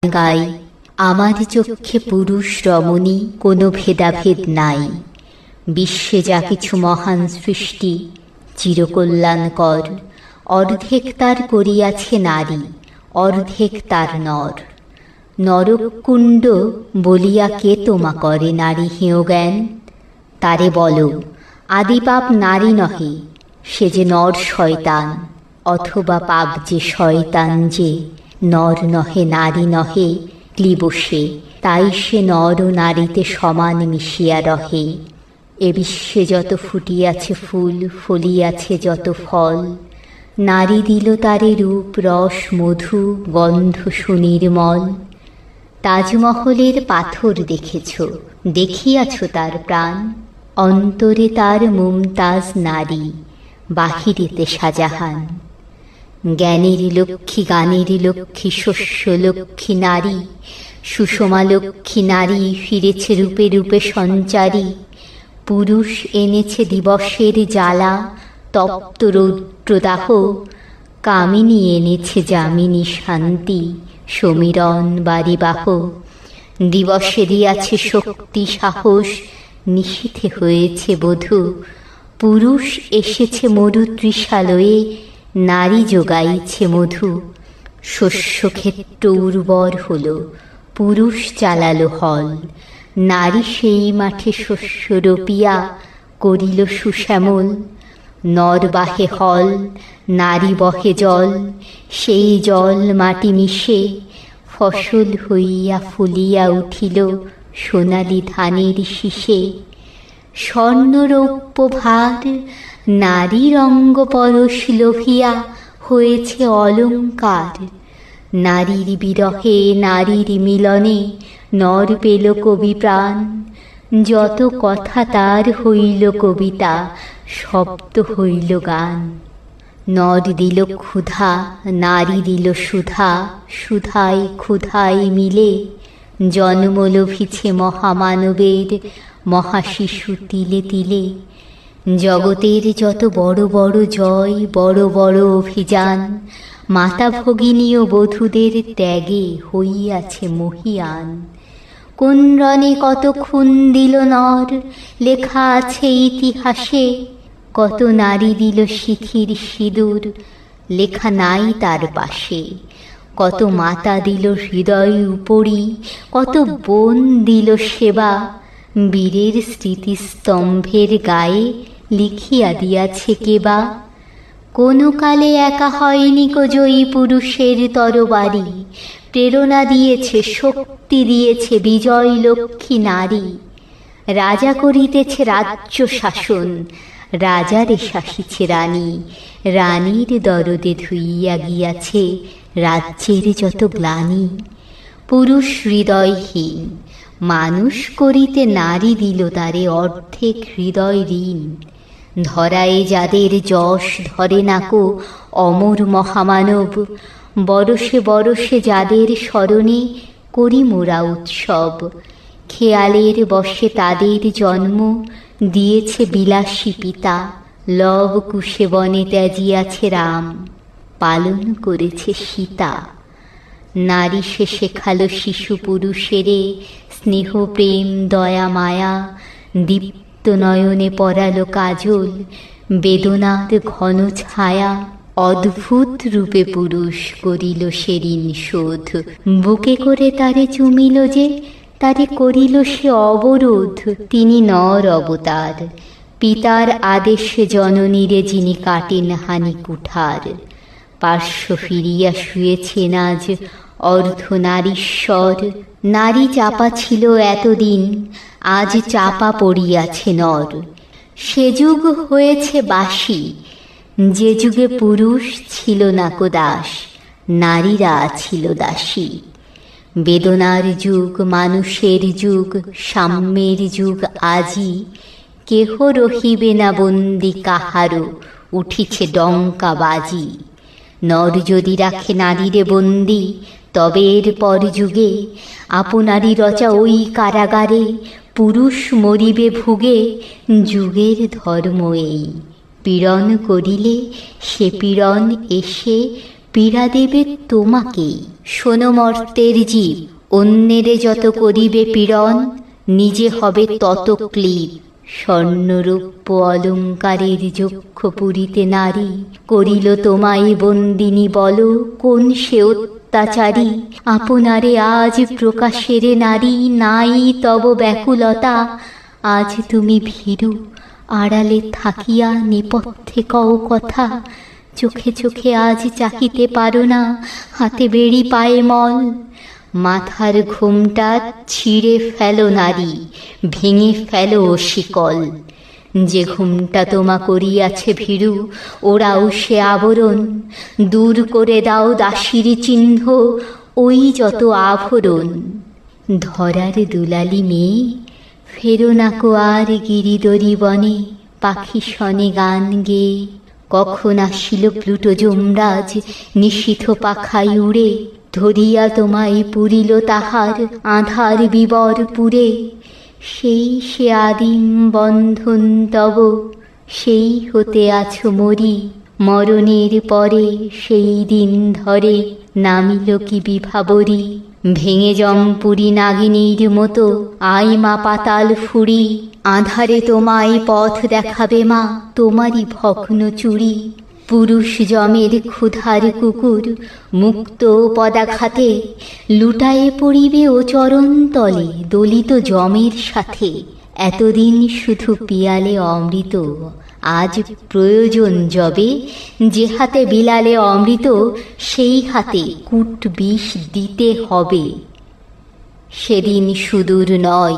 গাই। আমার চক্ষে পুরুষ রমণী কোনো ভেদাভেদ নাই। বিশ্বে যা কিছু মহান সৃষ্টি চিরকল্যাণকর, অর্ধেক তার করিয়াছে নারী, অর্ধেক তার নর। নরকুণ্ড বলিয়া কে তোমা করে নারী হেয় জ্ঞান? তারে বলো আদিপাপ নারী নহে, সে যে নর শয়তান। অথবা পাপ যে শয়তান যে নর নহে নারী নহে, ক্লীবসে তাই সে নর ও নারীতে সমান মিশিয়া রহে। এ বিশ্বে যত ফুটিয়াছে ফুল, ফলিয়াছে যত ফল, নারী দিল তারে রূপ রস মধু গন্ধ সুনির্মল। তাজমহলের পাথর দেখেছ, দেখিয়াছ তার প্রাণ, অন্তরে তার মুমতাজ নারী, বাহিরেতে শাহজাহান। জ্ঞানের লক্ষ্মী গানের লক্ষ্মী শস্য লক্ষ্মী নারী, সুষমা লক্ষ্মী নারী ফিরেছে রূপে রূপে সঞ্চারী। পুরুষ এনেছে দিবসের জ্বালা তপ্ত রৌদ্রদাহ, কামিনী এনেছে যামিনী শান্তি সমীরণ বারিবাহ। দিবসে দিয়াছে শক্তি সাহস, নিশীথে হয়েছে বধূ। পুরুষ এসেছে মরু ত্রিশালয়ে, নারী যোগাইছে মধু। শস্যক্ষেত্র উর্বর হল, পুরুষ চালালো হল, নারী সেই মাঠে শস্য রোপিয়া করিল সুশ্যামল। নর বাহে হল, নারী বহে জল, সেই জল মাটি মিশে ফসল হইয়া ফুলিয়া উঠিল সোনালি ধানের শীষে। স্বর্ণরৌপ্য ভার নারীর অঙ্গ পরশ লোভিয়া হয়েছে অলঙ্কার। নারীর বিরহে নারীর মিলনে নর পেল কবি প্রাণ। যত কথা তার হইল কবিতা, শব্দ হইল গান। নর দিল ক্ষুধা, নারী দিল সুধা, সুধায় ক্ষুধায় মিলে জন্ম লভিছে মহামানবের মহাশিশু তিলে তিলে। জগতের যত বড় বড় জয়, বড় বড় অভিযান, মাতা ভগিনী ও বধূদের ত্যাগে হইয়াছে মহীয়ান। কোন রণে কত খুন দিল নর, লেখা আছে ইতিহাসে। কত নারী দিল সিথির সিঁদুর, লেখা নাই তার পাশে। কত মাতা দিল হৃদয় উপরি, কত বোন দিল সেবা। বীরের স্মৃতিস্তম্ভের গায়ে লিখিয়া দিয়াছে কেবা। কোনো কালে একা হয়নি কো জয়ী পুরুষের তরবারি, প্রেরণা দিয়েছে শক্তি দিয়েছে বিজয় লক্ষ্মী নারী। রাজা করিতেছে রাজ্য শাসন, রাজারে শাসিছে রানী। রানীর দরদে ধুইয়া গিয়াছে রাজ্যের যত গ্লানি। পুরুষ হৃদয়হীন মানুষ করিতে নারী দিল তারে অর্ধেক হৃদয় ঋণ। ধরায় যাদের যশ ধরে নাকো অমর মহামানব, বরষে বরষে যাদের স্মরণে করি মোরা উৎসব। খেয়ালের বশে তাদের জন্ম দিয়েছে বিলাসী পিতা। লব কুশে বনে ত্যাজিয়াছে রাম, পালন করেছে সীতা। নারী সে শেখালো শিশু পুরুষেরে স্নেহ প্রেম দয়া মায়া। দীপ্ত নয়নে পরালো কাজল, বেদনার ঘন ছায়া। অদ্ভুত রূপে পুরুষ করিল সে ঋণ শোধ, বুকে করে তারে চুমিল যে তারে করিল সে অবরোধ। তিনি নর অবতার, পিতার আদেশে জননীরে যিনি কাটেন হানি কুঠার। পার্শ্ব ফিরিয়া শুয়েছেন আজ অর্ধনারীশ্বর। নারী চাপা ছিল এতদিন, আজ চাপা পড়িয়াছে নর। সে যুগ হয়েছে বাসি, যে যুগে পুরুষ ছিল না কো দাস, নারীরা ছিল দাসী। বেদনার যুগ মানুষের যুগ, সাম্যের যুগ আজি। কেহ রহিবে না বন্দি কাহারো, উঠিছে ডঙ্কা বাজি। নর যদি রাখে নারীরে বন্দি, তবে এর পর যুগে আপনারই রচা ওই কারাগারে পুরুষ মরিবে ভুগে। যুগের ধর্ম এই, পীড়ন করিলে সে পীড়ন এসে পীড়া দেবে তোমাকেই। শোনো মর্তের জীব, অন্যেরে যত করিবে পীড়ন, নিজে হবে তত ক্লীব। স্বর্ণরূপ্য অলঙ্কারের যক্ষ পুরীতে নারী, করিল তোমায় বন্দিনী বলো কোন সে অত্যাচারী। আপনারে আজ প্রকাশের নারী, নাই তব ব্যাকুলতা। আজ তুমি ভীরু, আড়ালে থাকিয়া নেপথ্যে কও কথা। চোখে চোখে আজ চাহিতে পারো না, হাতে বেড়ি পায়ে মল। মাথার ঘোমটা ছিঁড়ে ফেলো নারী, ভেঙে ফেলো শিকল। যে ঘোমটা তোমা করিয়াছে ভীরু, ওরাও সে আবরণ। দূর করে দাও দাসীর চিহ্ন, ওই যত আভরণ। ধরার দুলালি মেয়ে, ফেরো নাকো আর গিরিদরি বনে, পাখি শনে গান গেয়ে। কখন আসিল প্লুটো যমরাজ, নিশীথ পাখায় উড়ে। ধরিয়া তোমায় পুরিল তাহার আঁধার বিবর পুরে। সেই সে আদিম বন্ধন তব, সেই হতে আছো মরি। মরণের পরে সেই দিন ধরে, নামিল কি বিভাবরী। ভেঙে জমপুরি নাগিনীর মতো, আয় মা পাতাল ফুরি। আঁধারে তোমায় পথ দেখাবে মা, তোমারই ভগ্ন চুড়ি। পুরুষ জমের ক্ষুধার কুকুর, মুক্ত পদাঘাতে। লুটায়ে পড়িবে ও চরণ তলে, দলিত জমের সাথে। এতদিন শুধু পিয়ালে অমৃত, আজ প্রয়োজন যবে। যে হাতে বিলালে অমৃত, সেই হাতে কূট বিষ দিতে হবে। সেদিন সুদূর নয়,